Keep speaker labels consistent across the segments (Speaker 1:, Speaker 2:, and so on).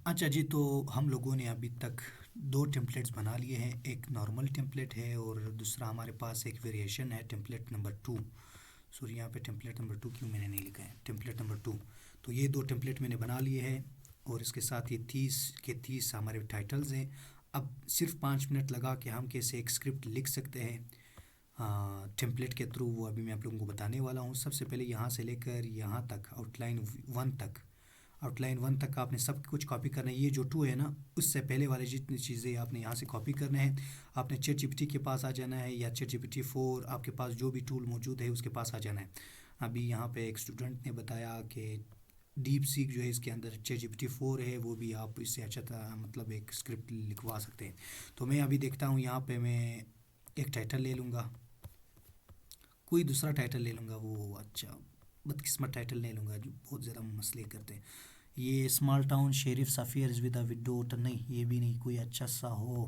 Speaker 1: अच्छा जी, तो हम लोगों ने अभी तक दो टेम्पलेट्स बना लिए हैं। एक नॉर्मल टेम्पलेट है और दूसरा हमारे पास एक वेरिएशन है, टेम्पलेट नंबर टू। सॉरी, यहाँ पे टेम्पलेट नंबर टू क्यों मैंने नहीं लिखा है, टेम्पलेट नंबर टू। तो ये दो टेम्पलेट मैंने बना लिए हैं और इसके साथ ये 30 हमारे टाइटल्स हैं। अब सिर्फ 5 मिनट लगा के हम कैसे एक स्क्रिप्ट लिख सकते हैं टेम्पलेट के थ्रू, वो अभी मैं आप लोगों को बताने वाला हूँ। सबसे पहले यहाँ से लेकर यहाँ तक, आउटलाइन वन तक आपने सब कुछ कॉपी करना है। ये जो टू है ना, उससे पहले वाले जितनी चीज़ें आपने यहाँ से कॉपी करना है। आपने चैट जीपीटी के पास आ जाना है, या चैट जीपीटी 4 आपके पास जो भी टूल मौजूद है उसके पास आ जाना है। अभी यहाँ पे एक स्टूडेंट ने बताया कि डीप सीक जो है इसके अंदर चैट जीपीटी 4 है, वो भी आप इससे अच्छा मतलब एक स्क्रिप्ट लिखवा सकते हैं। तो मैं अभी देखता हूँ, यहाँ पे मैं एक टाइटल ले लूँगा, कोई दूसरा टाइटल ले लूँगा, वो अच्छा बदकिस्मत टाइटल नहीं लूँगा जो बहुत ज़्यादा मसले करते हैं। ये small town sheriffs affairs with a widow, नहीं ये भी नहीं, कोई अच्छा सा हो।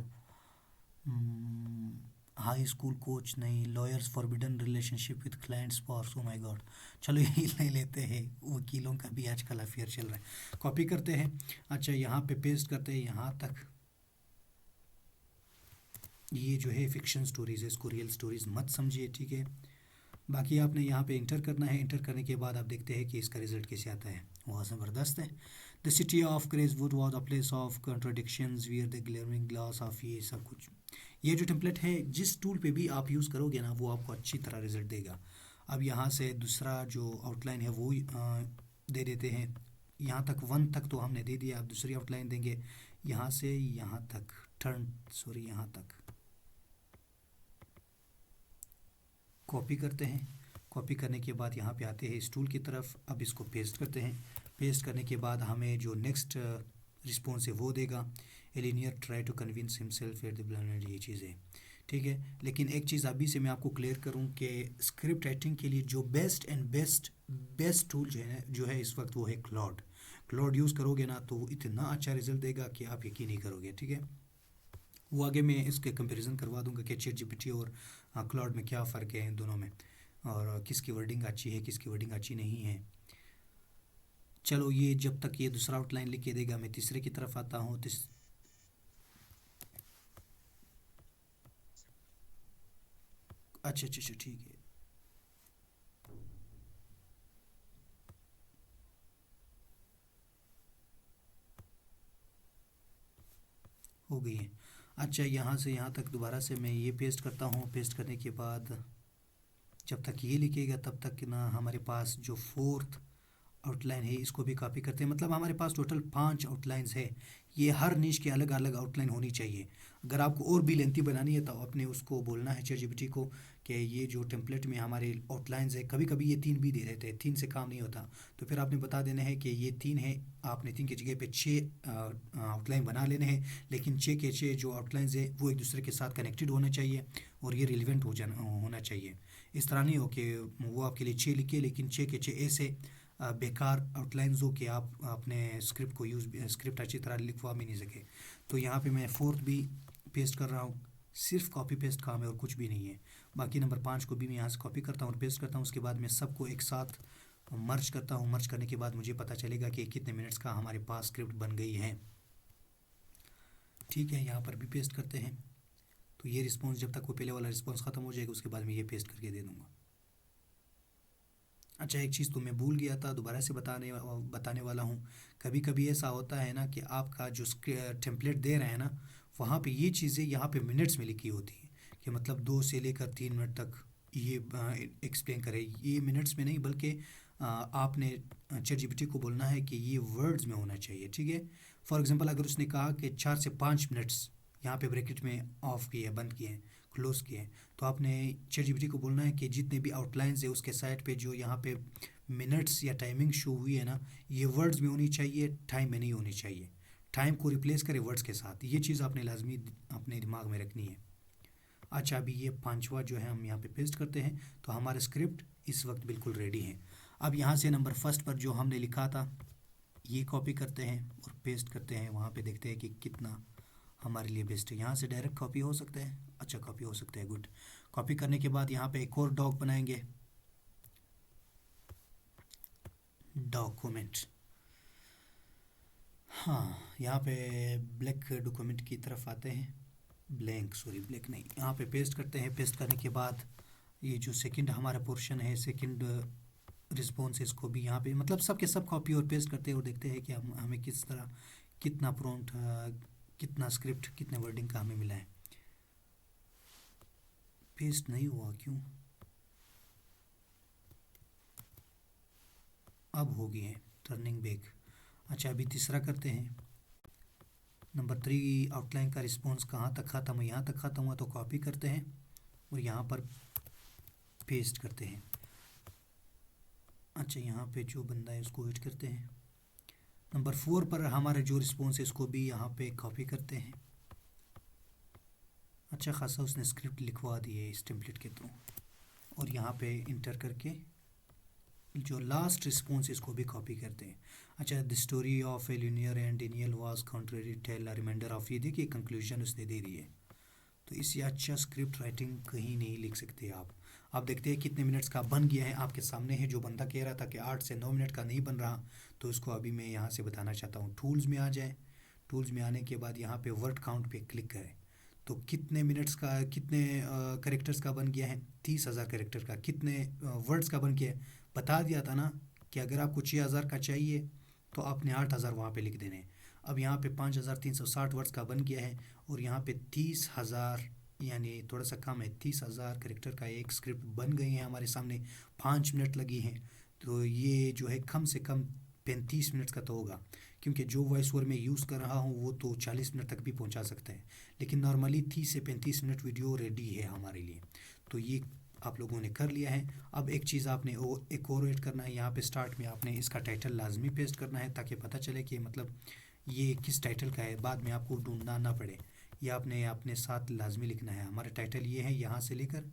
Speaker 1: हाई स्कूल कोच नहीं, lawyers forbidden relationship with clients spouse, oh my God. चलो यही ले लेते हैं, वकीलों का भी आजकल अफेयर चल रहा है। कॉपी करते हैं, अच्छा यहाँ पे पेस्ट करते हैं यहाँ तक। ये जो है फिक्शन स्टोरीज है, इसको रियल स्टोरीज मत समझिए, ठीक है। बाकी आपने यहाँ पे इंटर करना है। इंटर करने के बाद आप देखते हैं कि इसका रिजल्ट कैसे आता है, वह ज़बरदस्त है। The city of Crestwood was a place of contradictions where the glaring glass of, ये सब कुछ। ये जो टेम्पलेट है, जिस टूल पे भी आप यूज़ करोगे ना, वो आपको अच्छी तरह रिजल्ट देगा। अब यहाँ से दूसरा जो आउटलाइन है वो दे देते हैं। यहाँ तक वन तक तो हमने दे दिया, अब दूसरी आउटलाइन देंगे। यहाँ से यहाँ तक यहाँ तक कॉपी करते हैं। कॉपी करने के बाद यहाँ पे आते हैं इस टूल की तरफ, अब इसको पेस्ट करते हैं। पेस्ट करने के बाद हमें जो नेक्स्ट रिस्पॉन्स है वो देगा। Eleanor try to convince himself at the bland, ये चीज़ है, ठीक है। लेकिन एक चीज़ अभी से मैं आपको क्लियर करूँ कि स्क्रिप्ट राइटिंग के लिए जो बेस्ट टूल जो है इस वक्त, वो है क्लॉड। क्लॉड यूज़ करोगे ना तो वो इतना अच्छा रिजल्ट देगा कि आप यकीन नहीं करोगे, ठीक है। वो आगे मैं इसके कंपैरिजन करवा दूंगा कि चैट जीपीटी और क्लाउड में क्या फ़र्क है इन दोनों में, और किसकी वर्डिंग अच्छी है किसकी वर्डिंग अच्छी नहीं है। चलो, ये जब तक ये दूसरा आउटलाइन लिख के देगा, मैं तीसरे की तरफ आता हूँ। अच्छा अच्छा अच्छा, ठीक है, हो गई है। अच्छा, यहाँ से यहाँ तक दोबारा से मैं ये पेस्ट करता हूँ। पेस्ट करने के बाद जब तक ये लिखेगा तब तक ना हमारे पास जो फोर्थ आउटलाइन है इसको भी कॉपी करते हैं। मतलब हमारे पास टोटल 5 आउटलाइंस है। ये हर निश की अलग अलग आउटलाइन होनी चाहिए। अगर आपको और भी लेंथी बनानी है तो अपने उसको बोलना है चैट जीपीटी को कि ये जो टेम्पलेट में हमारे आउटलाइंस है, कभी कभी ये 3 भी दे देते हैं, 3 से काम नहीं होता। तो फिर आपने बता देना है कि ये 3 है, आपने 3 की जगह पे 6 आउटलाइन बना लेने हैं। लेकिन 6 के 6 जो आउटलाइंस है वो एक दूसरे के साथ कनेक्टेड होना चाहिए और ये रिलेवेंट होना चाहिए। इस तरह नहीं हो कि वो आपके लिए 6 लिखे लेकिन 6 के 6 ऐसे बेकार आउटलाइंस हो कि आप अपने स्क्रिप्ट अच्छी तरह लिखवा भी नहीं सके। तो यहाँ पे मैं फोर्थ भी पेस्ट कर रहा हूँ। सिर्फ कॉपी पेस्ट काम है और कुछ भी नहीं है। बाकी नंबर 5 को भी मैं यहाँ से कॉपी करता हूँ और पेस्ट करता हूँ। उसके बाद मैं सबको एक साथ मर्ज करता हूँ। मर्ज करने के बाद मुझे पता चलेगा कि कितने मिनट्स का हमारे पास स्क्रिप्ट बन गई है, ठीक है। यहाँ पर भी पेस्ट करते हैं। तो ये रिस्पॉन्स, जब तक वो पहले वाला रिस्पॉन्स ख़त्म हो जाएगा उसके बाद मैं ये पेस्ट करके दे दूँगा। अच्छा, एक चीज़ तो मैं भूल गया था, दोबारा से बताने वाला हूँ। कभी कभी ऐसा होता है ना कि आपका जो टेम्पलेट दे रहे हैं ना, वहाँ पे ये चीज़ें यहाँ पे मिनट्स में लिखी होती है कि मतलब 2 से लेकर 3 मिनट तक ये एक्सप्लेन करें। ये मिनट्स में नहीं, बल्कि आपने चैट जीपीटी को बोलना है कि ये वर्ड्स में होना चाहिए, ठीक है। फॉर एग्जांपल, अगर उसने कहा कि 4 से 5 मिनट्स, यहाँ पे ब्रैकेट में ऑफ किए, बंद किए, क्लोज किए, तो आपने चैट जीपीटी को बोलना है कि जितने भी आउटलाइंस है उसके साइड पे जो यहाँ पे मिनट्स या टाइमिंग शो हुई है ना, ये वर्ड्स में होनी चाहिए, टाइम में नहीं होनी चाहिए। टाइम को रिप्लेस करें वर्ड्स के साथ, ये चीज़ आपने लाजमी अपने दिमाग में रखनी है। अच्छा, अभी ये पांचवा जो है हम यहाँ पे पेस्ट करते हैं, तो हमारा स्क्रिप्ट इस वक्त बिल्कुल रेडी है। अब यहाँ से नंबर फर्स्ट पर जो हमने लिखा था ये कॉपी करते हैं और पेस्ट करते हैं। वहाँ पे देखते हैं कि कितना हमारे लिए बेस्ट है। यहाँ से डायरेक्ट कॉपी हो सकता है, अच्छा कॉपी हो सकता है, गुड। कॉपी करने के बाद यहाँ पे एक और डॉक बनाएंगे, डॉक्यूमेंट। हाँ, यहाँ पे ब्लैक डॉक्यूमेंट की तरफ आते हैं। ब्लैंक, सॉरी ब्लैक नहीं, यहाँ पे पेस्ट करते हैं। पेस्ट करने के बाद ये जो सेकंड हमारा पोर्शन है, सेकंड रिस्पॉन्सेस को भी यहाँ पे मतलब सब के सब कॉपी और पेस्ट करते हैं और देखते हैं कि हम हमें किस तरह कितना प्रॉम्प्ट, कितना स्क्रिप्ट, कितने वर्डिंग का हमें मिला है। पेस्ट नहीं हुआ क्यों? अब हो गए हैं। Turning back. अच्छा, अभी तीसरा करते हैं। नंबर 3, आउटलाइन का रिस्पॉन्स कहाँ तक ख़त्म हुआ? यहाँ तक ख़त्म हुआ तो कॉपी करते हैं और यहाँ पर पेस्ट करते हैं। अच्छा, यहाँ पे जो बंदा है उसको एड करते हैं। नंबर 4 पर हमारे जो रिस्पॉन्स है इसको भी यहाँ पे कॉपी करते हैं। अच्छा खासा उसने स्क्रिप्ट लिखवा दी है इस टेम्पलेट के थ्रू, और यहाँ पे इंटर करके जो लास्ट रिस्पॉन्स इसको भी कॉपी करते हैं। अच्छा, the story of Eleanor and Daniel was contrary tale reminder of, ये देखिए कंक्लूजन उसने दे दी है। तो इससे अच्छा स्क्रिप्ट राइटिंग कहीं नहीं लिख सकते आप। आप देखते हैं कितने मिनट्स का बन गया है आपके सामने है। जो बंदा कह रहा था कि 8 से 9 मिनट का नहीं बन रहा, तो उसको अभी मैं यहाँ से बताना चाहता हूँ। टूल्स में आ जाए। टूल्स में आने के बाद यहाँ पे वर्ड काउंट पे क्लिक करें तो कितने मिनट्स का, कितने करेक्टर्स का बन गया है? 30,000 करेक्टर का। कितने वर्ड्स का बन गया है? बता दिया था ना कि अगर आपको 6,000 का चाहिए तो आपने 8,000 वहाँ पे लिख देने हैं। अब यहाँ पे 5,360 वर्ड्स का बन गया है और यहाँ पे 30,000, यानी थोड़ा सा कम है, 30,000 करेक्टर का एक स्क्रिप्ट बन गई है हमारे सामने। 5 मिनट लगी हैं। तो ये जो है कम से कम 35 मिनट का तो होगा, क्योंकि जो वॉइस ओवर मैं यूज़ कर रहा हूँ वो तो 40 मिनट तक भी पहुँचा सकता है, लेकिन नॉर्मली 30 से 35 मिनट वीडियो रेडी है हमारे लिए। तो ये आप लोगों ने कर लिया है। अब एक चीज़ आपने एक और ऐड करना है। यहाँ पे स्टार्ट में आपने इसका टाइटल लाजमी पेस्ट करना है ताकि पता चले कि मतलब ये किस टाइटल का है, बाद में आपको ढूंढना ना पड़े। ये आपने अपने साथ लाजमी लिखना है। हमारा टाइटल ये है, यहाँ से लेकर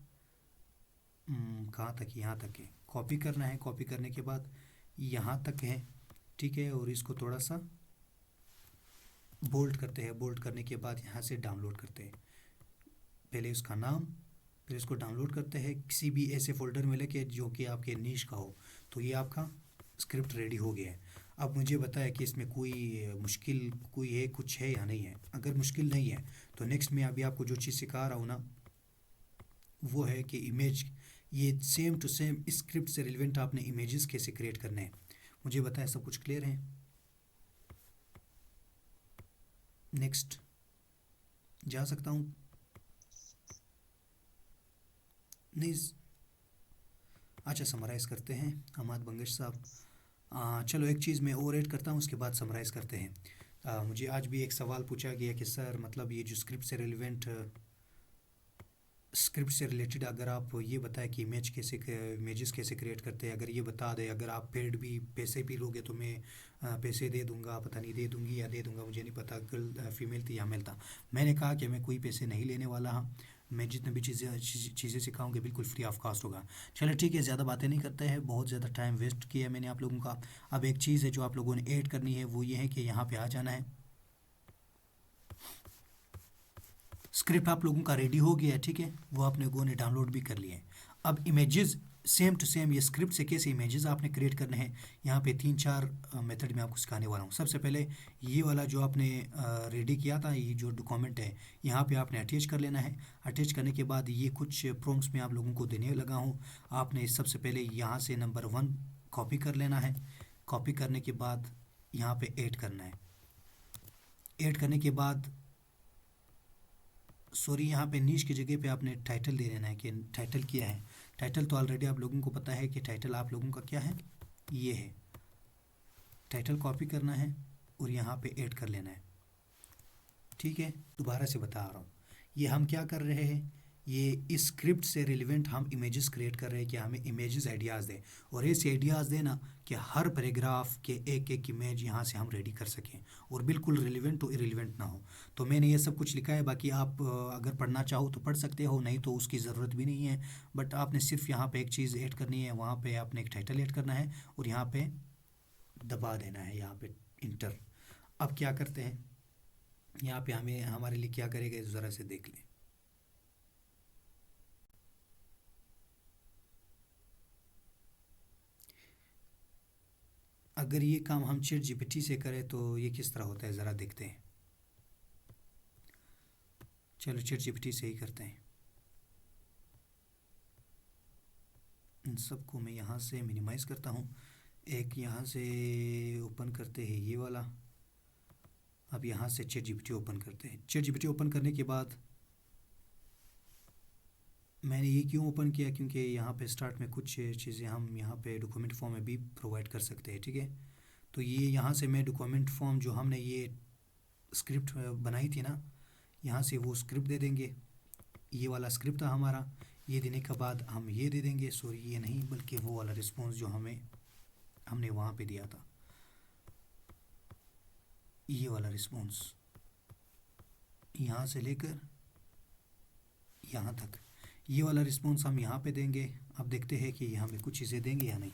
Speaker 1: कहाँ तक, यहाँ तक है। कॉपी करना है। कॉपी करने के बाद यहाँ तक है, ठीक है। और इसको थोड़ा सा बोल्ड करते हैं। बोल्ड करने के बाद यहाँ से डाउनलोड करते हैं। पहले उसका नाम, फिर इसको डाउनलोड करते हैं किसी भी ऐसे फोल्डर में लेके जो कि आपके नीश का हो। तो ये आपका स्क्रिप्ट रेडी हो गया है। अब मुझे बताया कि इसमें कोई मुश्किल कोई है, कुछ है या नहीं है। अगर मुश्किल नहीं है तो नेक्स्ट में अभी आपको जो चीज़ सिखा रहा हूँ ना, वो है कि इमेज, ये सेम टू सेम स्क्रिप्ट से रिलेवेंट आपने इमेजेस कैसे क्रिएट करने हैं। मुझे बताया सब कुछ क्लियर है? नेक्स्ट जा सकता हूँ? नहीं। अच्छा, समराइज़ करते हैं हमाद बंगश साहब। चलो एक चीज़ मैं और ऐड करता हूँ, उसके बाद समराइज़ करते हैं। मुझे आज भी एक सवाल पूछा गया कि सर मतलब ये जो स्क्रिप्ट से रिलेवेंट, स्क्रिप्ट से रिलेटेड अगर आप ये बताएं कि इमेजेस कैसे क्रिएट करते हैं, अगर ये बता दें, अगर आप पेड भी पैसे भी लोगे तो मैं पैसे दे दूंगा, पता नहीं दे दूंगी या दे दूंगा, मुझे नहीं पता। गर्ल फीमेल थी या मेल था। मैंने कहा कि मैं कोई पैसे नहीं लेने वाला हाँ। मैं जितने भी चीज़ें सिखाऊंगी बिल्कुल फ्री ऑफ कॉस्ट होगा। चलो ठीक है, ज़्यादा बातें नहीं करते हैं, बहुत ज़्यादा टाइम वेस्ट किया मैंने आप लोगों का। अब एक चीज़ है जो आप लोगों ने ऐड करनी है, वो ये है कि यहाँ पे आ जाना है। स्क्रिप्ट आप लोगों का रेडी हो गया है, ठीक है, वो आप लोगों ने डाउनलोड भी कर लिया है। अब इमेजेस सेम टू सेम ये स्क्रिप्ट से कैसे इमेजेस आपने क्रिएट करने हैं, यहाँ पे 3-4 मेथड में आपको सिखाने वाला हूँ। सबसे पहले ये वाला जो आपने रेडी किया था, ये जो डॉक्यूमेंट है, यहाँ पे आपने अटैच कर लेना है। अटैच करने के बाद ये कुछ प्रॉम्प्ट्स में आप लोगों को देने लगा हूँ। आपने सबसे पहले यहाँ से नंबर 1 कॉपी कर लेना है। कॉपी करने के बाद यहाँ पे ऐड करना है। ऐड करने के बाद सॉरी, यहाँ पे नीच की जगह पे आपने टाइटल दे देना है कि टाइटल क्या है। टाइटल तो ऑलरेडी आप लोगों को पता है कि टाइटल आप लोगों का क्या है, ये है। टाइटल कॉपी करना है और यहाँ पे ऐड कर लेना है, ठीक है। दोबारा से बता रहा हूँ, ये हम क्या कर रहे हैं, ये इस स्क्रिप्ट से रिलेवेंट हम इमेजेस क्रिएट कर रहे हैं कि हमें इमेजेस आइडियाज़ दें, और ऐसे आइडियाज़ देना कि हर पैराग्राफ के एक एक इमेज यहाँ से हम रेडी कर सकें और बिल्कुल रिलेवेंट तो इरिलेवेंट ना हो। तो मैंने ये सब कुछ लिखा है, बाकी आप अगर पढ़ना चाहो तो पढ़ सकते हो, नहीं तो उसकी ज़रूरत भी नहीं है। बट आपने सिर्फ यहाँ पे एक चीज़ ऐड करनी है, वहाँ पे आपने एक टाइटल ऐड करना है और यहाँ पे दबा देना है, यहाँ पे इंटर। अब क्या करते हैं, यहाँ पे हमें हमारे लिए क्या करेगा ज़रा से देख लें। अगर ये काम हम चैट जीपीटी से करें तो ये किस तरह होता है ज़रा देखते हैं। चलो चैट जीपीटी से ही करते हैं। इन सबको मैं यहाँ से मिनिमाइज़ करता हूँ। एक यहाँ से ओपन करते हैं ये वाला। अब यहाँ से चैट जीपीटी ओपन करते हैं। चैट जीपीटी ओपन करने के बाद मैंने ये क्यों ओपन किया, क्योंकि यहाँ पे स्टार्ट में कुछ चीज़ें हम यहाँ पे डॉक्यूमेंट फॉर्म में भी प्रोवाइड कर सकते हैं, ठीक है। तो ये यहाँ से मैं डॉक्यूमेंट फॉर्म जो हमने ये स्क्रिप्ट बनाई थी ना, यहाँ से वो स्क्रिप्ट दे देंगे। ये वाला स्क्रिप्ट था हमारा। ये देने के बाद हम ये दे देंगे, सॉरी ये नहीं बल्कि वो वाला रिस्पॉन्स जो हमने वहाँ पे दिया था, ये वाला रिस्पॉन्स यहाँ से लेकर यहाँ तक, ये वाला रिस्पॉन्स हम यहाँ पे देंगे। अब देखते हैं कि ये हमें कुछ चीज़ें देंगे या नहीं।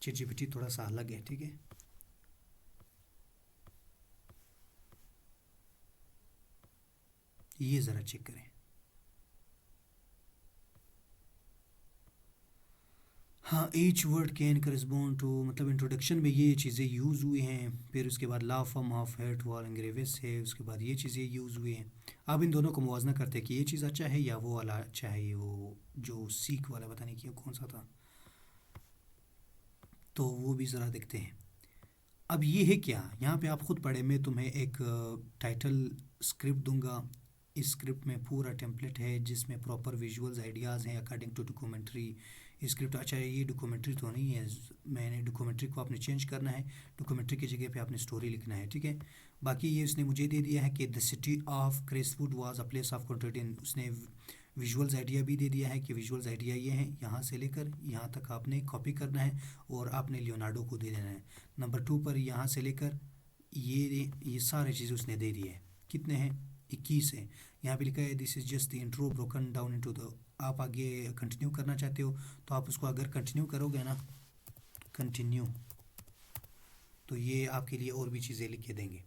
Speaker 1: चैट जीपीटी थोड़ा सा अलग है, ठीक है। ये ज़रा चेक करें। हाँ, each word can correspond to, मतलब इंट्रोडक्शन में ये चीज़ें यूज़ हुई हैं। फिर उसके बाद ला फॉर्म ऑफ हेट वॉल एंग्रेविस है, उसके बाद ये चीज़ें यूज़ हुई हैं। अब इन दोनों को मुवाजना करते हैं कि ये चीज़ अच्छा है या वो वाला अच्छा है। ये वो जो सीख वाला पता नहीं कि कौन सा था, तो वो भी ज़रा देखते हैं। अब ये है क्या, यहाँ पे आप ख़ुद पढ़े, मैं तुम्हें एक टाइटल स्क्रिप्ट दूंगा। इस स्क्रिप्ट में पूरा टेम्पलेट है जिसमें प्रॉपर विजुअल्स आइडियाज़ हैं अकॉर्डिंग टू डॉक्यूमेंट्री स्क्रिप्ट। अच्छा ये डॉक्यूमेंट्री तो नहीं है, मैंने डॉक्यूमेंट्री को आपने चेंज करना है, डॉक्यूमेंट्री की जगह पे आपने स्टोरी लिखना है, ठीक है। बाकी ये उसने मुझे दे दिया है कि the city of Crestwood was a place of contrite. उसने विजुअल्स आइडिया भी दे दिया है कि विजुअल्स आइडिया ये हैं, यहाँ से लेकर यहाँ तक आपने कॉपी करना है और आपने लियोनार्डो को दे देना है। नंबर 2 पर यहाँ से लेकर ये सारी चीज़ें उसने दे दी है। कितने हैं, 21 है। यहाँ पे लिखा है this is just the intro broken down into the. आप आगे कंटिन्यू करना चाहते हो तो आप उसको अगर कंटिन्यू करोगे ना, कंटिन्यू, तो ये आपके लिए और भी चीज़ें लिख के देंगे।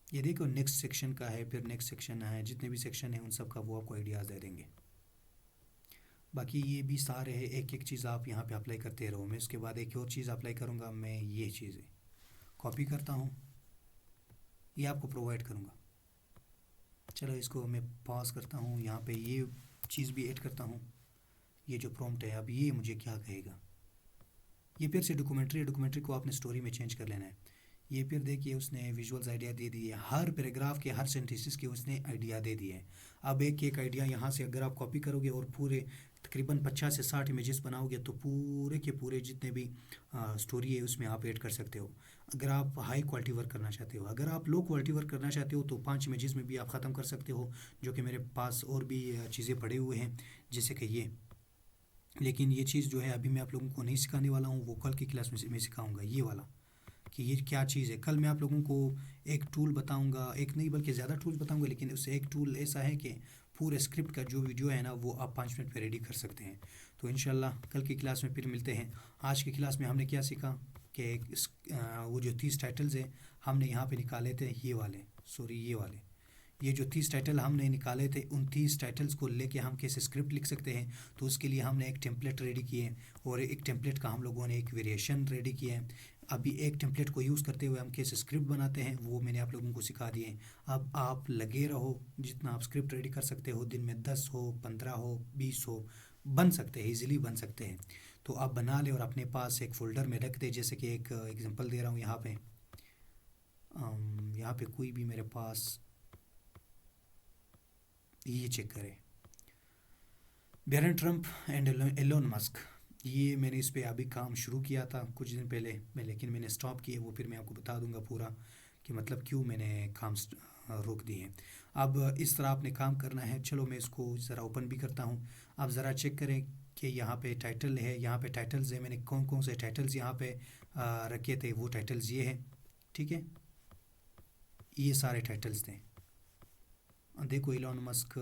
Speaker 1: ये देखो नेक्स्ट सेक्शन का है, फिर नेक्स्ट सेक्शन है, जितने भी सेक्शन है उन सब का वो आपको आइडियाज़ दे देंगे। बाकी ये भी सारे है, एक एक चीज़ आप यहाँ पे अप्लाई करते रहो। मैं उसके बाद एक और चीज़ अप्लाई करूँगा, मैं ये चीज़ें कॉपी करता हूँ, ये आपको प्रोवाइड करूँगा। चलो इसको मैं पॉज करता हूँ, यहाँ पे ये चीज़ भी ऐड करता हूँ। ये जो प्रॉम्प्ट है, अब ये मुझे क्या कहेगा, ये फिर से डॉक्यूमेंट्री को आपने स्टोरी में चेंज कर लेना है। ये फिर देखिए उसने विजुअल्स आइडिया दे दिए, हर पैराग्राफ के हर सेंटेंसेस के उसने आइडिया दे दिए हैं। अब एक एक आइडिया यहाँ से अगर आप कॉपी करोगे और पूरे तकरीबन 50 से 60 इमेजेस बनाओगे तो पूरे के पूरे जितने भी स्टोरी है उसमें आप ऐड कर सकते हो। अगर आप हाई क्वालिटी वर्क करना चाहते हो, अगर आप लो क्वालिटी वर्क करना चाहते हो तो 5 इमेजेस में भी आप ख़त्म कर सकते हो, जो कि मेरे पास और भी चीज़ें पड़े हुए हैं जैसे कि ये। लेकिन ये चीज़ जो है अभी मैं आप लोगों को नहीं सिखाने वाला हूँ, वो कल की क्लास में मैं सिखाऊंगा ये वाला कि ये क्या चीज़ है। कल मैं आप लोगों को एक टूल बताऊंगा, एक नहीं बल्कि ज़्यादा टूल्स बताऊंगा, लेकिन उससे एक टूल ऐसा है कि पूरे स्क्रिप्ट का जो वीडियो है ना वो आप 5 मिनट में रेडी कर सकते हैं। तो इंशाल्लाह कल की क्लास में फिर मिलते हैं। आज की क्लास में हमने क्या सीखा कि वो जो 30 टाइटल्स हैं हमने यहाँ पे निकाले थे, ये वाले, सॉरी ये जो 30 टाइटल हमने निकाले थे, उन 30 टाइटल्स को लेके हम कैसे स्क्रिप्ट लिख सकते हैं। तो उसके लिए हमने एक टेम्पलेट रेडी किए हैं और एक टेम्पलेट का हम लोगों ने एक वेरिएशन रेडी किया है। अभी एक टेम्पलेट को यूज़ करते हुए हम कैसे स्क्रिप्ट बनाते हैं वो मैंने आप लोगों को सिखा दिए हैं। अब आप लगे रहो, जितना आप स्क्रिप्ट रेडी कर सकते हो, दिन में 10 हो, 15 हो, 20 हो, बन सकते हैं, ईजिली बन सकते हैं। तो आप बना ले और अपने पास एक फ़ोल्डर में रख दे। जैसे कि एक एग्जांपल दे रहा हूँ यहाँ पे कोई भी मेरे पास, ये चेक करें, बैरन ट्रंप एंड एलोन मस्क। ये मैंने इस पे अभी काम शुरू किया था कुछ दिन पहले लेकिन मैंने स्टॉप किए, वो फिर मैं आपको बता दूंगा पूरा कि मतलब क्यों मैंने काम रोक दिए। अब इस तरह आपने काम करना है। चलो मैं इसको ज़रा ओपन भी करता हूँ। आप ज़रा चेक करें कि यहाँ पे टाइटल है, यहाँ पे टाइटल्स है, मैंने कौन कौन से टाइटल्स यहाँ पे रखे थे, वो टाइटल्स ये हैं, ठीक है। ये सारे टाइटल्स थे। देखो इलॉन मस्क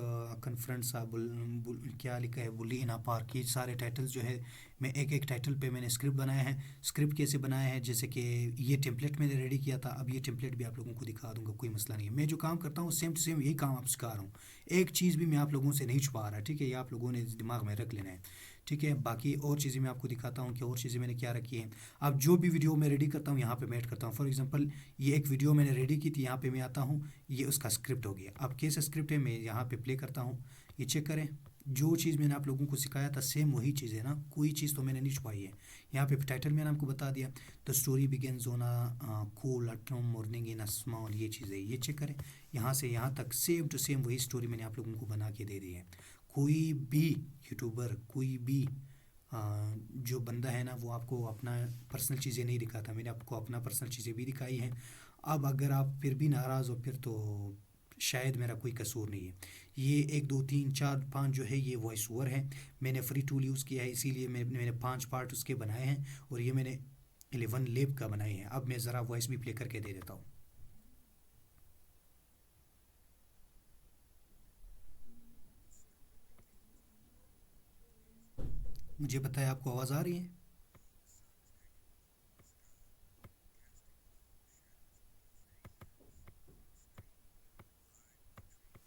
Speaker 1: कन्फ्रंट्स क्या लिखा है, बुली इन अ पार्क, ये सारे टाइटल्स जो है मैं एक एक टाइटल पे मैंने स्क्रिप्ट बनाया है। स्क्रिप्ट कैसे बनाया है, जैसे कि ये टेम्पलेट मैंने रेडी किया था, अब ये टेम्पलेट भी आप लोगों को दिखा दूंगा, कोई मसला नहीं है। मैं जो काम करता हूँ सेम टू सेम यही काम आप सिखा रहा हूँ। एक चीज़ भी मैं आप लोगों से नहीं छुपा रहा, ठीक है, ये आप लोगों ने दिमाग में रख लेना है। ठीक है, बाकी और चीज़ें मैं आपको दिखाता हूँ कि और चीज़ें मैंने क्या रखी हैं। अब जो भी वीडियो मैं रेडी करता हूँ यहाँ पे मैं ऐड करता हूँ। फॉर एग्जांपल ये एक वीडियो मैंने रेडी की थी, यहाँ पे मैं आता हूँ, ये उसका स्क्रिप्ट हो गया। अब कैसे स्क्रिप्ट है मैं यहाँ पे प्ले करता हूँ, ये चेक करें। जो चीज़ मैंने आप लोगों को सिखाया था सेम वही चीज़ है ना, कोई चीज़ तो मैंने नहीं छुपाई है। यहाँ पे टाइटल मैंने आपको बता दिया, the story begins on a cool autumn morning in a small, ये चीज़ है, ये चेक करें। यहाँ से यहाँ तक सेम टू सेम वही स्टोरी मैंने आप लोगों को बना के दे दी है। कोई भी यूट्यूबर, कोई भी जो बंदा है ना, वो आपको अपना पर्सनल चीज़ें नहीं दिखाता, मैंने आपको अपना पर्सनल चीज़ें भी दिखाई हैं। अब अगर आप फिर भी नाराज़ हो फिर तो शायद मेरा कोई कसूर नहीं है। ये 1 2 3 4 5 जो है ये वॉइस ओवर है, मैंने फ्री टूल यूज़ किया है, इसीलिए मैंने 5 पार्ट उसके बनाए हैं, और ये मैंने 11 लेब का बनाए हैं। अब मैं ज़रा वॉइस भी प्ले करके दे देता हूँ। मुझे बताए आपको आवाज़ आ रही है?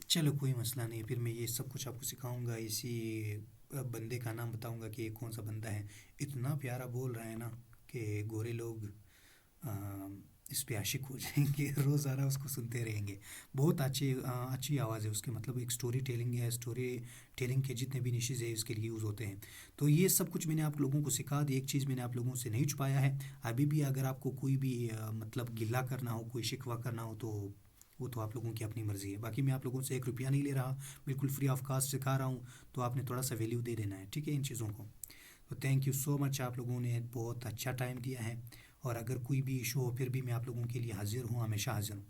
Speaker 1: चलो कोई मसला नहीं, फिर मैं ये सब कुछ आपको सिखाऊंगा। इसी बंदे का नाम बताऊंगा कि ये कौन सा बंदा है, इतना प्यारा बोल रहा है ना कि गोरे लोग अ, इस पे आशिक हो जाएंगे रोज़ाना उसको सुनते रहेंगे। बहुत अच्छी आवाज़ है उसकी, मतलब एक स्टोरी टेलिंग है, स्टोरी टेलिंग के जितने भी निशेज़ है इसके लिए यूज़ होते हैं। तो ये सब कुछ मैंने आप लोगों को सिखा दी। एक चीज़ मैंने आप लोगों से नहीं छुपाया है। अभी भी अगर आपको कोई भी मतलब गिला करना हो, कोई शिकवा करना हो, तो वो तो आप लोगों की अपनी मर्ज़ी है। बाकी मैं आप लोगों से 1 रुपया नहीं ले रहा, बिल्कुल फ्री ऑफ कास्ट सिखा रहा हूँ, तो आपने थोड़ा सा वैल्यू दे देना है, ठीक है, इन चीज़ों को। तो थैंक यू सो मच, आप लोगों ने बहुत अच्छा टाइम दिया है। और अगर कोई भी इशू हो फिर भी मैं आप लोगों के लिए हाजिर हूँ, हमेशा हाजिर हूँ।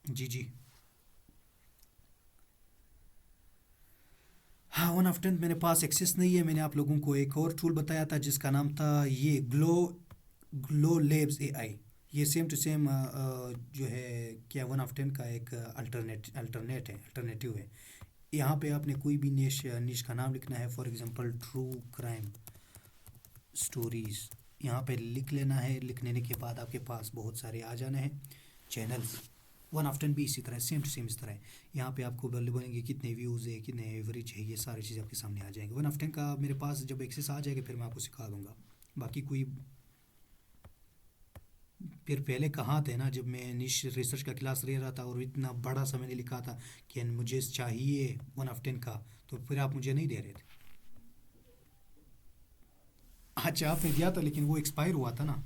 Speaker 1: जी जी। हाँ, 1 ऑफ 10 मेरे पास एक्सेस नहीं है। मैंने आप लोगों को एक और टूल बताया था जिसका नाम था ये ग्लो लेब्स AI। ये सेम टू सेम जो है क्या 1 ऑफ 10 का एक अल्टरनेटिव है। यहाँ पे आपने कोई भी निश निश का नाम लिखना है, for example true crime stories, यहाँ पे लिख लेना है। लिख लेने के बाद आपके पास बहुत सारे आ जाने हैं चैनल्स। 1 ऑफ 10 भी इसी तरह सेम टू सेम इस तरह है। यहाँ पे आपको बोलेंगे कितने व्यूज़ है, कितने एवरेज है, ये सारी चीज़ें आपके सामने आ जाएंगे। 1 ऑफ 10 का मेरे पास जब एक्सेस आ जाएगा फिर मैं आपको सिखा दूंगा। बाकी कोई फिर पहले कहाँ थे ना, जब मैं निश रिसर्च का क्लास ले रहा था और इतना बड़ा सा मैंने लिखा था कि मुझे चाहिए 1 ऑफ 10 का, तो फिर आप मुझे नहीं दे रहे थे। अच्छा, आपने दिया था लेकिन वो एक्सपायर हुआ था ना।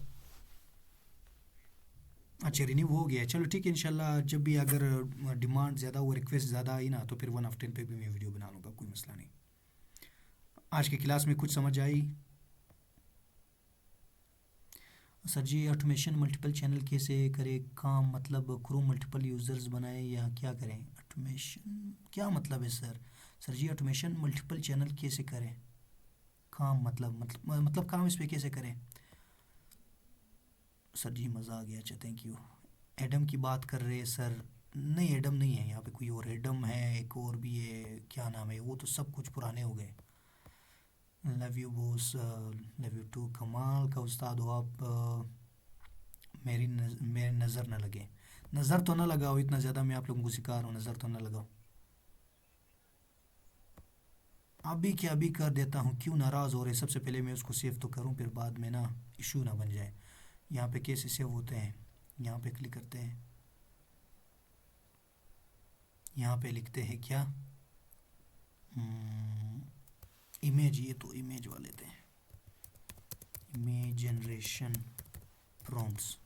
Speaker 1: अच्छा, रिन्यू हो गया, चलो ठीक है। इंशाल्लाह जब भी अगर डिमांड ज़्यादा हो, रिक्वेस्ट ज़्यादा आई ना, तो फिर 1 ऑफ 10 पे भी मैं वीडियो बना लूँगा, कोई मसला नहीं। आज की क्लास में कुछ समझ आई? सर जी, ऑटोमेशन मल्टीपल चैनल कैसे करें काम, मतलब क्रोम मल्टीपल यूज़र्स बनाए या क्या करें? ऑटोमेशन क्या मतलब है सर? सर जी, ऑटोमेशन मल्टीपल चैनल कैसे करें काम, मतलब काम इस पे कैसे करें? सर जी मज़ा आ गया, अच्छा थैंक यू। एडम की बात कर रहे हैं सर? नहीं, एडम नहीं है यहाँ पे, कोई और एडम है, एक और भी है, क्या नाम है, वो तो सब कुछ पुराने हो गए। Love you boss, love you too, कमाल का उस्ताद हो आप। मेरी नज़र ना लगे। नज़र तो ना लगाओ, इतना ज़्यादा मैं आप लोगों को सिखा रहा हूँ, नज़र तो ना लगाओ। अभी क्या, अभी कर देता हूँ, क्यों नाराज़ हो रहे? सबसे पहले मैं उसको सेव तो करूँ, फिर बाद में ना इशू ना बन जाए। यहाँ पे कैसे सेव होते हैं, यहाँ पे क्लिक करते हैं, यहाँ पे लिखते हैं क्या, इमेज, ये तो इमेज वाले थे, इमेज जनरेशन प्रॉम्प्ट्स।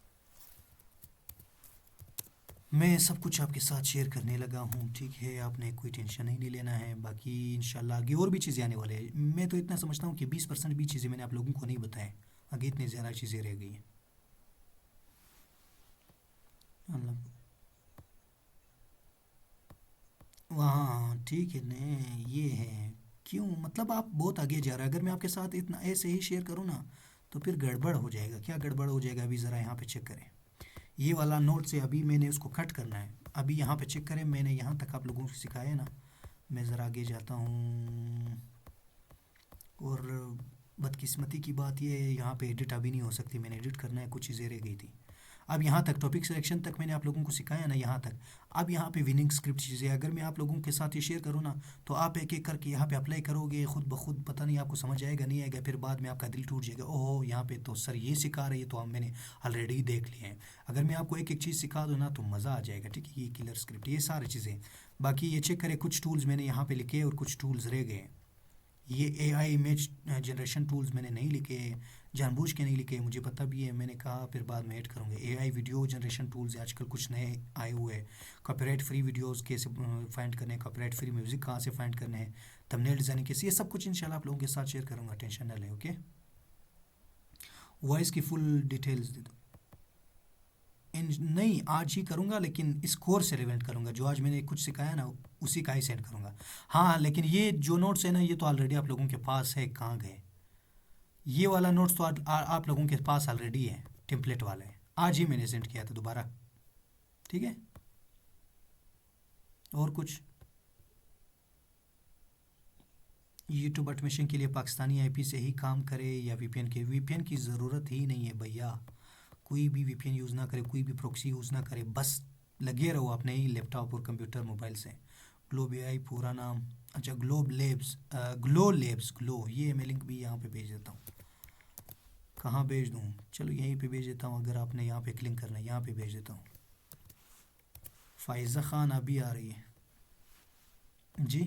Speaker 1: मैं सब कुछ आपके साथ शेयर करने लगा हूँ, ठीक है, आपने कोई टेंशन ही नहीं लेना है। बाकी इंशाल्लाह आगे और भी चीज़ें आने वाले हैं। मैं तो इतना समझता हूँ कि 20% भी चीज़ें मैंने आप लोगों को नहीं बताएं, आगे इतनी ज़्यादा चीज़ें रह गई हैं। मतलब वहाँ ठीक है ने, ये है, क्यों मतलब आप बहुत आगे जा रहे हैं। अगर मैं आपके साथ इतना ऐसे ही शेयर करूँ ना, तो फिर गड़बड़ हो जाएगा। क्या गड़बड़ हो जाएगा, अभी ज़रा यहाँ पे चेक करें। ये वाला नोट से अभी मैंने उसको कट करना है। अभी यहाँ पे चेक करें, मैंने यहाँ तक आप लोगों को सिखाया है ना। मैं ज़रा आगे जाता हूँ, और बदकिस्मती की बात ये है यहाँ पे एडिट अभी नहीं हो सकती, मैंने एडिट करना है, कुछ चीज़ें रह गई थी। अब यहाँ तक टॉपिक सिलेक्शन तक मैंने आप लोगों को सिखाया ना यहाँ तक। अब यहाँ पे विनिंग स्क्रिप्ट चीज़ें अगर मैं आप लोगों के साथ ये शेयर करूँ ना, तो आप एक एक करके यहाँ पे अप्लाई करोगे खुद ब खुद, पता नहीं आपको समझ आएगा नहीं आएगा, फिर बाद में आपका दिल टूट जाएगा, ओहो यहाँ पे तो सर ये सिखा रही है तो हम मैंने ऑलरेडी देख लिए हैं। अगर मैं आपको एक एक चीज़ सिखा दूँ ना तो मज़ा आ जाएगा, ठीक है। ये किलर स्क्रिप्ट, ये सारी चीज़ें, बाकी ये चेक करें, कुछ टूल्स मैंने यहाँ पे लिखे और कुछ टूल्स रह गए। ये एआई इमेज जनरेशन टूल्स मैंने नहीं लिखे, जानबूझ के नहीं लिखे, मुझे पता भी है, मैंने कहा फिर बाद में ऐड करूँगा। एआई वीडियो जनरेशन टूल्स आजकल कुछ नए आए हुए हैं। कॉपीराइट फ्री वीडियोस कैसे फाइंड करने हैं, कॉपीराइट फ्री म्यूज़िक कहाँ से फाइंड करने हैं, थंबनेल डिज़ाइनिंग कैसे, ये सब कुछ इंशाल्लाह आप लोगों के साथ शेयर करूँगा, टेंशन ना लें, ओके। वॉइस की फुल डिटेल्स दे दो। नहीं आज ही करूँगा, लेकिन इस कोर्स से रिलेवेंट करूँगा, जो आज मैंने कुछ सिखाया ना उसी का ही सेंड करूँगा। हाँ लेकिन ये जो नोट्स है ना, ये तो ऑलरेडी आप लोगों के पास है, कहाँ गए? ये वाला नोट्स तो आप लोगों के पास ऑलरेडी है, टेम्पलेट वाला है, आज ही मैंने सेंड किया था दोबारा, ठीक है। और कुछ? यूट्यूब ऑटोमेशन के लिए पाकिस्तानी आईपी से ही काम करे या वीपीएन के? वीपीएन की ज़रूरत ही नहीं है भैया, कोई भी वीपीएन यूज़ ना करे, कोई भी प्रॉक्सी यूज़ ना करे, बस लगे रहो अपने ही लैपटॉप और कंप्यूटर मोबाइल से। ग्लोब एआई पूरा नाम, अच्छा globe labs, glow labs, glow, ये मैं लिंक भी यहाँ पे भेज देता हूँ। कहाँ भेज दूँ? चलो यहीं पे भेज देता हूँ, अगर आपने यहाँ पे क्लिक करना है यहाँ पे भेज देता हूँ। फ़ाइज़ा ख़ान अभी आ रही है जी,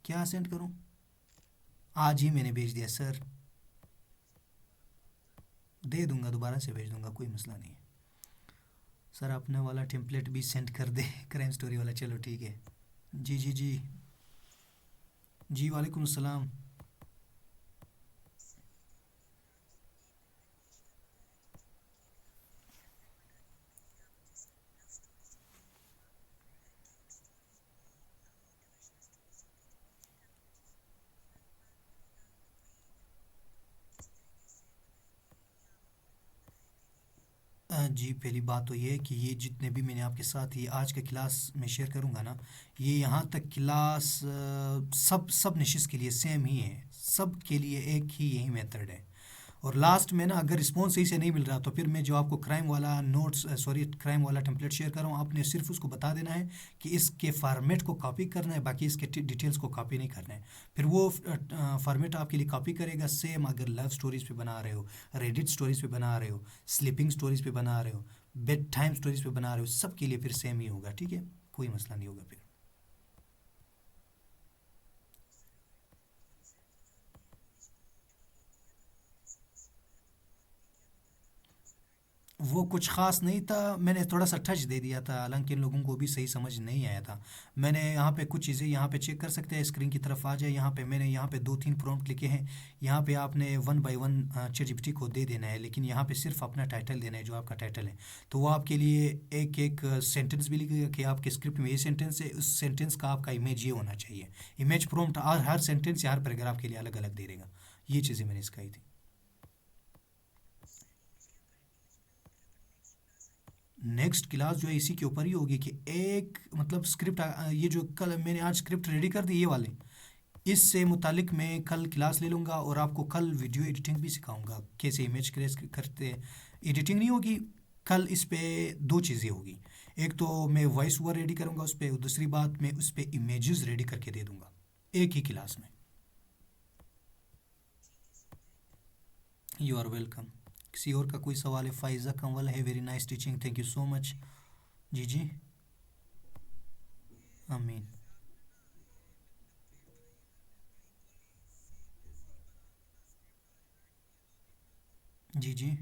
Speaker 1: क्या सेंड करूँ? आज ही मैंने भेज दिया सर, दे दूंगा, दोबारा से भेज दूंगा, कोई मसला नहीं है सर। अपने वाला टेम्पलेट भी सेंड कर दे, क्राइम स्टोरी वाला, चलो ठीक है। जी जी जी जी, वालेकुम अस्सलाम। जी पहली बात तो ये है कि ये जितने भी मैंने आपके साथ ये आज के क्लास में शेयर करूँगा ना, ये यहाँ तक क्लास सब निशिस के लिए सेम ही है, सब के लिए एक ही यही मेथड है। और लास्ट में ना अगर रिस्पॉन्स सही से नहीं मिल रहा तो फिर मैं जो आपको क्राइम वाला नोट्स, सॉरी क्राइम वाला टेम्पलेट शेयर कर रहा हूँ, आपने सिर्फ उसको बता देना है कि इसके फॉर्मेट को कॉपी करना है, बाकी इसके डिटेल्स को कॉपी नहीं करना है। फिर वो फॉर्मेट आपके लिए कॉपी करेगा सेम, अगर लव स्टोरीज़ पे बना रहे हो, रेडिट स्टोरीज़ पे बना रहे हो, स्लीपिंग स्टोरीज़ पे बना रहे हो, बेड टाइम स्टोरीज़ पे बना रहे हो, सब के लिए फिर सेम ही होगा, ठीक है, कोई मसला नहीं होगा फिर। वो कुछ ख़ास नहीं था, मैंने थोड़ा सा टच दे दिया था, हालांकि इन लोगों को भी सही समझ नहीं आया था। मैंने यहाँ पे कुछ चीज़ें यहाँ पे चेक कर सकते हैं, स्क्रीन की तरफ आ जाए, यहाँ पे मैंने यहाँ पे 2-3 प्रॉम्प्ट लिखे हैं। यहाँ पे आपने वन बाय वन चैटजीपीटी को दे देना है, लेकिन यहाँ पे सिर्फ अपना टाइटल देना है, जो आपका टाइटल है। तो वो आपके लिए एक एक सेंटेंस भी लिखेगा कि आपके स्क्रिप्ट में ये सेंटेंस है, उस सेंटेंस का आपका इमेज ये होना चाहिए। इमेज प्रॉम्प्ट हर सेंटेंस या हर पैराग्राफ के लिए अलग अलग दे देगा। ये चीज़ें मैंने सिखाई थी। नेक्स्ट क्लास जो है इसी के ऊपर ही होगी कि एक मतलब स्क्रिप्ट, ये जो कल मैंने आज स्क्रिप्ट रेडी कर दी ये वाले, इससे मुतालिक मैं कल क्लास ले लूँगा और आपको कल वीडियो एडिटिंग भी सिखाऊंगा, कैसे इमेज क्रिएट करते। एडिटिंग नहीं होगी कल, इस पे दो चीज़ें होगी, एक तो मैं वॉइस ओवर रेडी करूँगा उस पर, दूसरी बात मैं उस पर इमेजेस रेडी करके दे दूँगा एक ही क्लास में। You are welcome. किसी और का कोई सवाल है? फ़ाइज़ा कंवल है, very nice teaching, thank you so much. जी जी, आमीन। जी जी,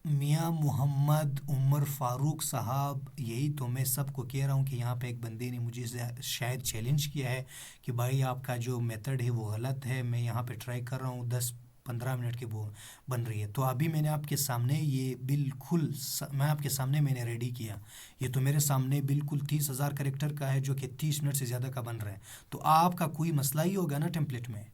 Speaker 1: मियाँ मोहम्मद उमर फ़ारूक साहब, यही तो मैं सबको कह रहा हूँ कि यहाँ पे एक बंदे ने मुझे शायद चैलेंज किया है कि भाई आपका जो मेथड है वो गलत है, मैं यहाँ पे ट्राई कर रहा हूँ, 10-15 मिनट की वो बन रही है। तो अभी मैंने आपके सामने ये बिल्कुल मैं आपके सामने मैंने रेडी किया, ये तो मेरे सामने बिल्कुल 30,000 करेक्टर का है, जो कि 30 मिनट से ज़्यादा का बन रहा है। तो आपका कोई मसला ही होगा ना टेम्पलेट में?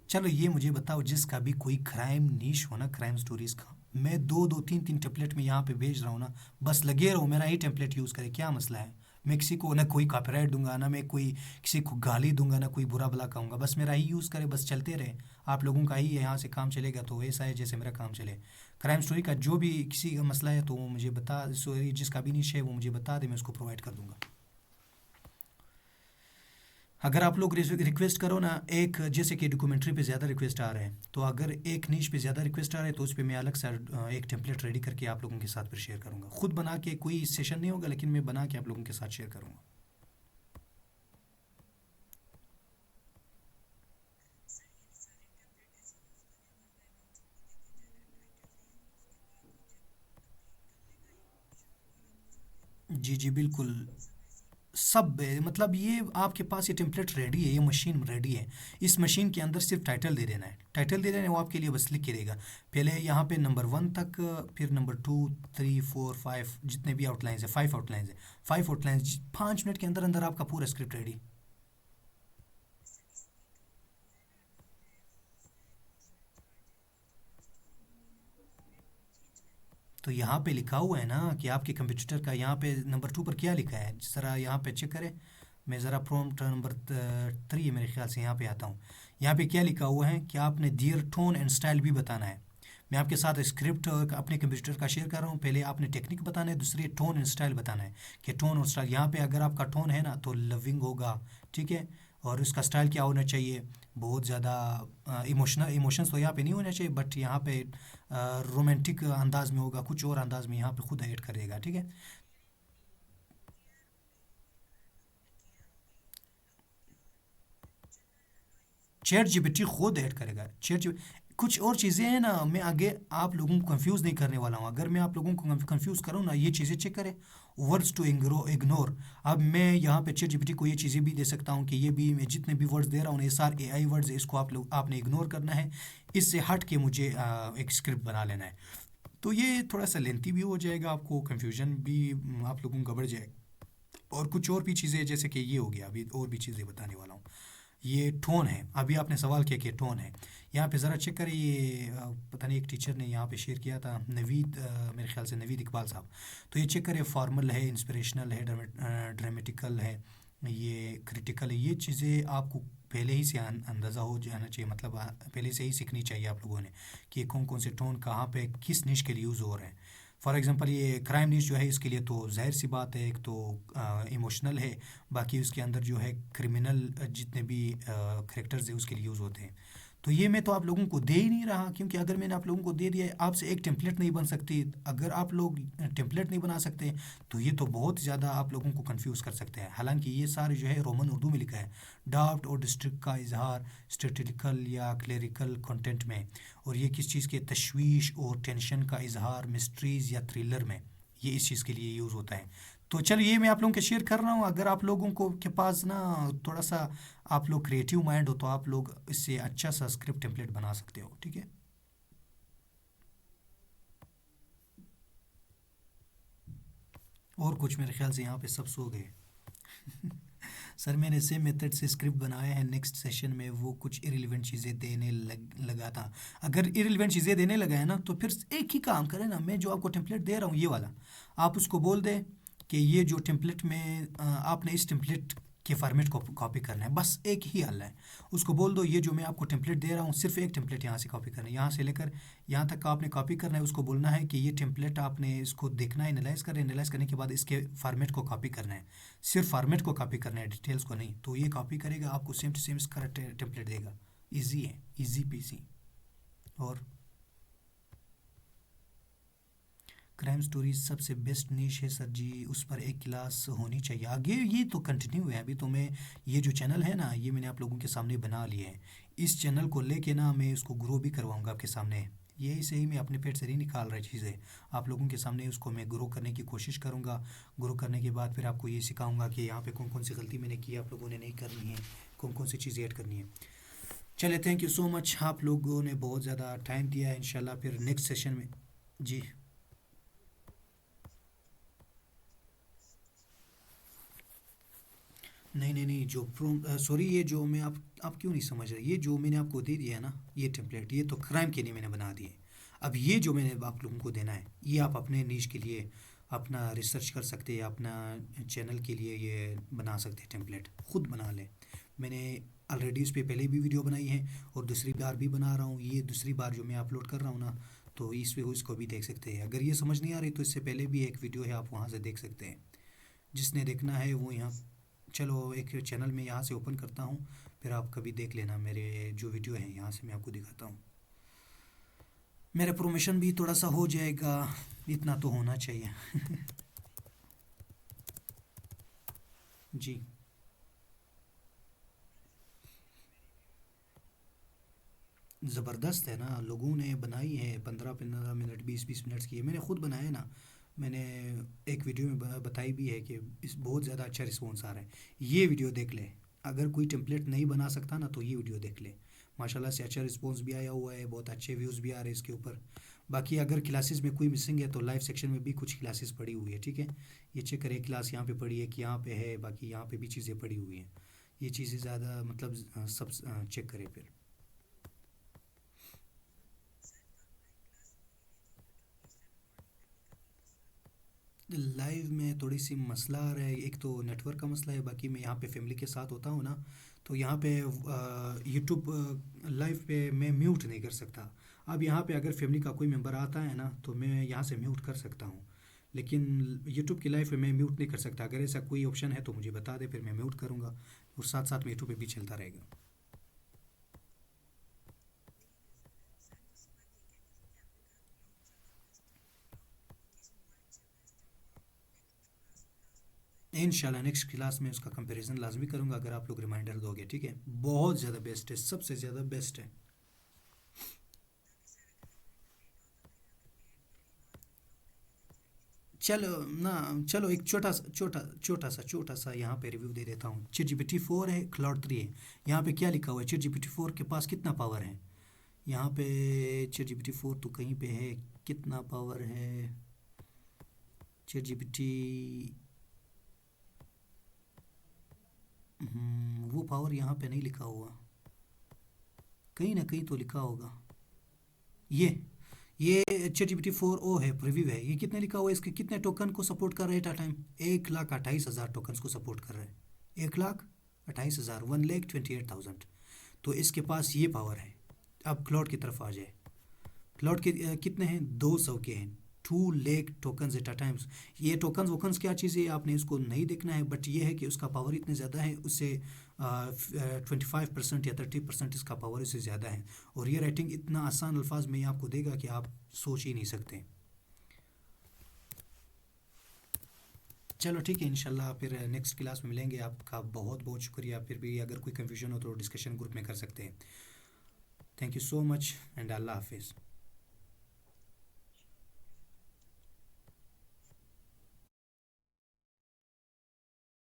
Speaker 1: चलो ये मुझे बताओ, जिसका भी कोई क्राइम नीश हो ना, क्राइम स्टोरीज का, मैं दो दो तीन तीन टेम्पलेट में यहाँ पे भेज रहा हूँ ना, बस लगे रहो, मेरा ही टेम्पलेट यूज़ करे, क्या मसला है। मैं किसी को ना कोई कॉपीराइट दूंगा, ना मैं कोई किसी को गाली दूंगा, ना कोई बुरा भला कहूँगा, बस मेरा ही यूज़ करे, बस चलते रहे। आप लोगों का ही यहाँ से काम चलेगा तो ऐसा है जैसे मेरा काम चले। क्राइम स्टोरी का जो भी किसी का मसला है तो वो मुझे बता, सॉरी जिसका भी निश है वो मुझे बता दे, मैं उसको प्रोवाइड कर दूंगा। अगर आप लोग रिक्वेस्ट करो ना, एक जैसे कि डॉक्यूमेंट्री पे ज़्यादा रिक्वेस्ट आ रहे हैं, तो अगर एक नीच पे ज़्यादा रिक्वेस्ट आ रहे हैं तो उस पे मैं अलग सा एक टेम्पलेट रेडी करके आप लोगों के साथ फिर शेयर करूँगा, खुद बना के। कोई सेशन नहीं होगा लेकिन मैं बना के आप लोगों के साथ शेयर करूँगा। जी जी बिल्कुल। सब मतलब ये आपके पास ये टेम्पलेट रेडी है, ये मशीन रेडी है। इस मशीन के अंदर सिर्फ टाइटल दे देना है, टाइटल दे देना है, वो आपके लिए बस लिख के देगा। पहले यहाँ पे नंबर 1 तक, फिर नंबर 2, 3, 4, 5 जितने भी आउटलाइंस है, 5 आउटलाइंस है, 5 आउटलाइंस 5 मिनट के अंदर अंदर आपका पूरा स्क्रिप्ट रेडी। तो यहाँ पे लिखा हुआ है ना कि आपके कंप्यूटर का यहाँ पे नंबर 2 पर क्या लिखा है, ज़रा यहाँ पे चेक करें। मैं ज़रा प्रॉम्प्ट नंबर 3 मेरे ख्याल से यहाँ पे आता हूँ। यहाँ पे क्या लिखा हुआ है कि आपने दियर टोन एंड स्टाइल भी बताना है। मैं आपके साथ स्क्रिप्ट अपने कंप्यूटर का शेयर कर रहा हूँ। पहले आपने टेक्निक बताना है, दूसरी टोन एंड स्टाइल बताना है कि टोन और स्टाइल, यहाँ पे अगर आपका टोन है ना तो लविंग होगा, ठीक है। और उसका स्टाइल क्या होना चाहिए, बहुत ज़्यादा इमोशंस तो यहाँ पे नहीं होना चाहिए, बट यहाँ पे रोमांटिक अंदाज में होगा, कुछ और अंदाज में यहाँ पे खुद ऐड करेगा, ठीक है। चैट जीपीटी खुद ऐड करेगा, चैट जी। कुछ और चीज़ें हैं ना, मैं आगे आप लोगों को कंफ्यूज नहीं करने वाला हूँ। अगर मैं आप लोगों को कंफ्यूज करूँ ना, ये चीज़ें चेक करें। Words to ignore. अब मैं यहाँ पे चैट जीपीटी को ये चीज़ें भी दे सकता हूँ कि ये भी मैं जितने भी वर्ड्स दे रहा हूँ ये सारे एआई वर्ड्स है, इसको आपने इग्नोर करना है। इससे हट के मुझे एक स्क्रिप्ट बना लेना है। तो ये थोड़ा सा लेंथी भी हो जाएगा, आपको कन्फ्यूजन भी आप लोगों को गड़बड़ जाएगा। और कुछ और भी चीज़ें जैसे कि ये हो गया, अभी और भी चीज़ें बताने वाला हूँ। ये टोन है, अभी आपने सवाल किया कि टोन है। यहाँ पे ज़रा चेक करें, ये पता नहीं एक टीचर ने यहाँ पे शेयर किया था, नवीद, मेरे ख्याल से नवीद इकबाल साहब। तो ये चेक करें, फॉर्मल है, इंस्पिरेशनल है, ड्रामेटिकल है, ये क्रिटिकल है। ये चीज़ें आपको पहले ही से अंदाज़ा हो जाना चाहिए, मतलब पहले से ही सीखनी चाहिए आप लोगों ने कि कौन कौन से टोन कहाँ पे किस निश के लिए यूज़ हो रहे हैं। फॉर एग्जांपल ये क्राइम निश जो है इसके लिए तो जाहिर सी बात है, एक तो इमोशनल है, बाकी उसके अंदर जो है क्रिमिनल जितने भी करेक्टर्स है उसके लिए यूज़ होते हैं। तो ये मैं तो आप लोगों को दे ही नहीं रहा, क्योंकि अगर मैंने आप लोगों को दे दिया है, आपसे एक टेम्पलेट नहीं बन सकती। अगर आप लोग टेम्पलेट नहीं बना सकते तो ये तो बहुत ज़्यादा आप लोगों को कंफ्यूज कर सकते हैं। हालांकि ये सारे जो है रोमन उर्दू में लिखा है। डाउट और डिस्ट्रिक्ट का इजहार स्टेटिकल या क्लेरिकल कंटेंट में, और ये किस चीज़ के तशवीश और टेंशन का इजहार मिस्ट्रीज़ या थ्रिलर में, ये इस चीज़ के लिए यूज़ होता है। तो चलो ये मैं आप लोगों के शेयर कर रहा हूँ। अगर आप लोगों को के पास ना थोड़ा सा आप लोग क्रिएटिव माइंड हो तो आप लोग इससे अच्छा सा स्क्रिप्ट टेम्पलेट बना सकते हो, ठीक है। और कुछ मेरे ख्याल से यहाँ पे सब सो गए। सर मैंने सेम मेथड से स्क्रिप्ट बनाया है, नेक्स्ट सेशन में वो कुछ इरिलेवेंट चीज़ें देने लगा था। अगर इरिलेवेंट चीज़ें देने लगा है ना तो फिर एक ही काम करें ना, मैं जो आपको टेम्पलेट दे रहा हूँ ये वाला, आप उसको बोल दें कि ये जो टेम्पलेट में आपने इस टेम्पलेट के फॉर्मेट को कॉपी करना है, बस एक ही हल है। उसको बोल दो ये जो मैं आपको टेम्पलेट दे रहा हूँ सिर्फ एक टेम्पलेट यहाँ से कॉपी करना है, यहाँ से लेकर यहाँ तक का आपने कॉपी करना है। उसको बोलना है कि ये टेम्पलेट आपने इसको देखना है, एनालाइज करें, एनालाइज करने के बाद इसके फॉर्मेट को कॉपी करना है, सिर्फ फॉर्मेट को कॉपी करना है, डिटेल्स को नहीं। तो ये कॉपी करेगा, आपको सेम टू सेम इसका टेम्पलेट देगा। इजी है, इजी पीसी। और क्राइम स्टोरीज सबसे बेस्ट नीश है सर जी, उस पर एक क्लास होनी चाहिए आगे। ये तो कंटिन्यू है अभी तो। मैं ये जो चैनल है ना ये मैंने आप लोगों के सामने बना लिया है। इस चैनल को लेके ना मैं इसको ग्रो भी करवाऊंगा आपके सामने। यही से ही मैं अपने पेट से नहीं निकाल रहा चीज़ें, आप लोगों के सामने उसको मैं ग्रो करने की कोशिश करूँगा। ग्रो करने के बाद फिर आपको ये सिखाऊंगा कि यहाँ पे कौन कौन सी गलती मैंने की आप लोगों ने नहीं करनी है, कौन कौन सी चीज़ें ऐड करनी है। चले, थैंक यू सो मच, आप लोगों ने बहुत ज़्यादा टाइम दिया है। इंशाल्लाह फिर नेक्स्ट सेशन में। जी नहीं नहीं नहीं, जो प्रो सॉरी, ये जो मैं आप क्यों नहीं समझ रहे, ये जो मैंने आपको दे दिया है ना, ये टेम्पलेट, ये तो क्राइम के लिए मैंने बना दिए। अब ये जो मैंने आप लोगों को देना है, ये आप अपने नीश के लिए अपना रिसर्च कर सकते हैं, अपना चैनल के लिए ये बना सकते हैं, टेम्पलेट खुद बना लें। मैंने ऑलरेडी उस पर पहले भी वीडियो बनाई है और दूसरी बार भी बना रहा हूँ, ये दूसरी बार जो मैं अपलोड कर रहा हूँ ना, तो इस पे इसको भी देख सकते हैं। अगर ये समझ नहीं आ रही तो इससे पहले भी एक वीडियो है, आप वहाँ से देख सकते हैं। जिसने देखना है वो यहाँ, चलो एक चैनल में यहाँ से ओपन करता हूँ, फिर आप कभी देख लेना मेरे जो वीडियो हैं, यहाँ से मैं आपको दिखाता हूँ। मेरा प्रमोशन भी थोड़ा सा हो जाएगा, इतना तो होना चाहिए। जी। ज़बरदस्त है ना, लोगों ने बनाई है, 15-15 मिनट, 20-20 मिनट्स की है, मैंने खुद बनाया ना। मैंने एक वीडियो में बताई भी है कि इस बहुत ज़्यादा अच्छा रिस्पॉन्स आ रहा है। ये वीडियो देख ले, अगर कोई टेम्पलेट नहीं बना सकता ना तो ये वीडियो देख ले। माशाल्लाह से अच्छा रिस्पॉन्स भी आया हुआ है, बहुत अच्छे व्यूज़ भी आ रहे हैं इसके ऊपर। बाकी अगर क्लासेस में कोई मिसिंग है तो लाइव सेक्शन में भी कुछ क्लासेस पड़ी हुई है, ठीक है। ये चेक करें, क्लास यहाँ पे पड़ी है कि यहाँ पे है, बाकी यहाँ पे भी चीज़ें पड़ी हुई हैं। ये चीज़ें ज़्यादा मतलब सब चेक करें फिर। लाइव में थोड़ी सी मसला आ रहा है, एक तो नेटवर्क का मसला है, बाकी मैं यहाँ पे फैमिली के साथ होता हूँ ना, तो यहाँ पे यूट्यूब लाइव पे मैं म्यूट नहीं कर सकता। अब यहाँ पे अगर फैमिली का कोई मेंबर आता है ना तो मैं यहाँ से म्यूट कर सकता हूँ, लेकिन यूट्यूब की लाइव पे मैं म्यूट नहीं कर सकता। अगर ऐसा कोई ऑप्शन है तो मुझे बता दे, फिर मैं म्यूट करूँगा और साथ साथ में यूट्यूब पे भी चलता रहेगा। इंशाल्लाह नेक्स्ट क्लास में उसका कंपैरिजन लाजमी करूँगा, अगर आप लोग रिमाइंडर दोगे, ठीक है। बहुत ज़्यादा बेस्ट है, सबसे ज़्यादा बेस्ट है। चलो ना, चलो एक छोटा सा यहाँ पे रिव्यू दे देता हूँ। चिट जीपीटी 4 है, क्लाउड 3 है। यहाँ पे क्या लिखा हुआ है, चिट जीपीटी 4 के पास कितना पावर है। यहाँ पे चिट जीपीटी 4 तो कहीं पे है, कितना पावर है चिट जीपीटी, वो पावर यहाँ पे नहीं लिखा हुआ, कहीं ना कहीं तो लिखा होगा। ये ये चैट जीपीटी 4 ओ है, प्रीव्यू है। ये कितने लिखा हुआ है, इसके कितने टोकन को सपोर्ट कर रहे हैं टाइम, 1,28,000 टोकन्स को सपोर्ट कर रहे हैं। 1,28,000, 1,28,000। तो इसके पास ये पावर है। अब क्लाउड की तरफ आ जाए, क्लाउड के कितने हैं, 200 के हैं, 2 lakh tokens at a times. ये टोकन्स वोकन्स क्या चीज़ है आपने इसको नहीं देखना है, बट ये है कि उसका पावर इतने ज़्यादा है, उससे 25% या 30% इसका पावर इससे ज़्यादा है। और ये राइटिंग इतना आसान अल्फाज में ये आपको देगा कि आप सोच ही नहीं सकते। चलो ठीक है, इंशाल्लाह फिर नेक्स्ट क्लास में मिलेंगे। आपका बहुत बहुत शुक्रिया, फिर भी अगर कोई कन्फ्यूजन हो तो डिस्कशन ग्रुप में कर सकते हैं। Thank you so much and अल्लाह हाफिज़।